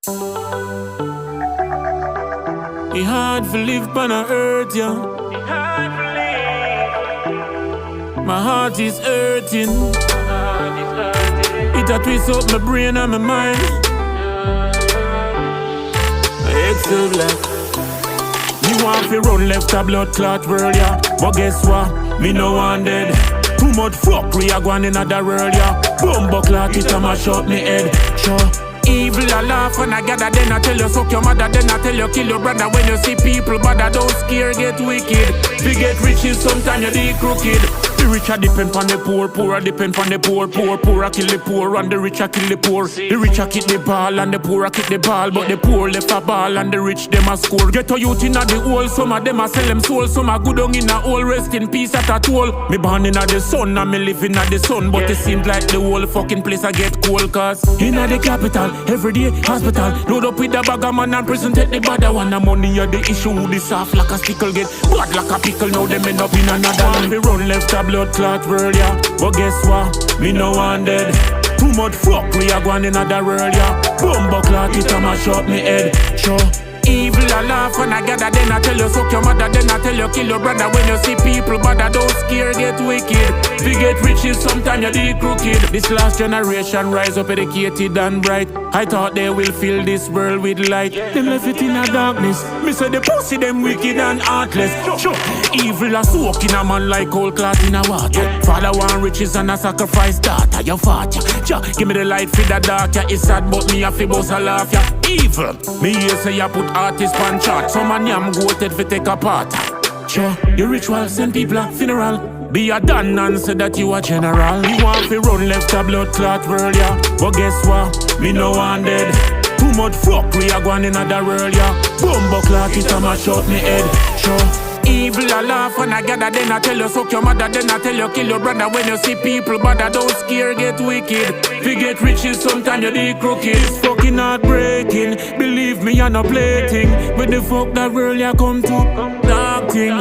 It's hard to live on a earth, yeah. My heart is hurting. It a twist up my brain and my mind. Excel black. Me want fi run left a blood clot world, yeah. But guess what? Me no want dead. Too much fuckery a gone in other world, yeah. Bumbo clot it a mash up me head. Sure. Evil a laugh when I gather, then I tell you suck your mother, then I tell you kill your brother. When you see people bother, don't scare, get wicked. We get riches, sometimes you be crooked. The rich a depend on the poor, poor a depend on the poor, poor a kill the poor, and the rich a kill the poor. The rich a kick the ball, and the poor a kick the ball, but the poor left a ball, and the rich them a score. Get a youth in a the hole, some of them a sell them soul, some a good on in a hole, rest in peace at a toll. Me born in a the sun, and me live in a the sun, but it seems like the whole fucking place I get cold, cause in a the capital, every day hospital, load up with the bag of man and prison take the bad one. The money are the issue, the soft like a stickle get bad like a pickle. Now them end up in another land. We run left a blood clot world, yeah. But guess what? Me no one dead. Too much fuckery a gone in another world, yeah. Bumbo clot it a mash up me head. Sure. Evil a laugh when I gather, then I tell you suck your mother, then I tell you kill your brother. When you see people bother, don't scare, get wicked. We get riches, sometimes you be crooked. This last generation rise up educated and bright. I thought they will fill this world with light. Them left it in a darkness. Me say the pussy them wicked and heartless. Sure. Evil a soak in a man like cold clot in a water. Father want riches and a sacrifice daughter. You fought ya. Give me the light for the dark, yeah. It's sad but me a fi bust a laugh, yeah. Evil. Me here say you put artist pan chart. Some man yam goated fi take a part. Sure, your ritual send people a funeral. Be a done and say that you a general. You want fi run left a blood clot world, yeah. But guess what? Me no one dead. Too much fuckery a gone in other world, yeah. Bumbo clot it a mash up me head. Sure. Evil a laugh when I gather, then I tell you suck your mother, then I tell you kill your brother. When you see people bother, don't scare, get wicked. We get riches, sometimes you be crooked. It's fucking heartbreaking. Believe me, you're not plaything. With the fuck that world you come to, dark thing.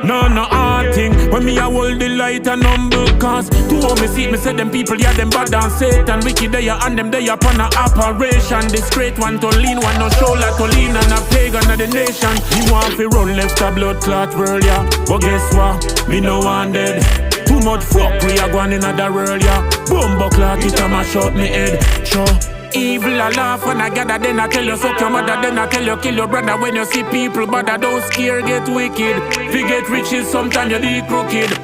No hard thing. When me a hold the light and humble cause to how me see me say them people, yeah, them bad and Satan wicked they are and them they upon a operation. The straight one to lean, one no shoulder to lean, and a pagan of the nation. You want fi run left a blood clot world, yeah. But guess what? Me no one dead. Too much fuckery a gone in other world, yeah. Bumbo clot it a mash up me head. Sure. Evil a laugh when I gather, then I tell you suck your mother, then I tell you kill your brother. When you see people bother, don't scare, get wicked. We get riches, sometimes you be crooked.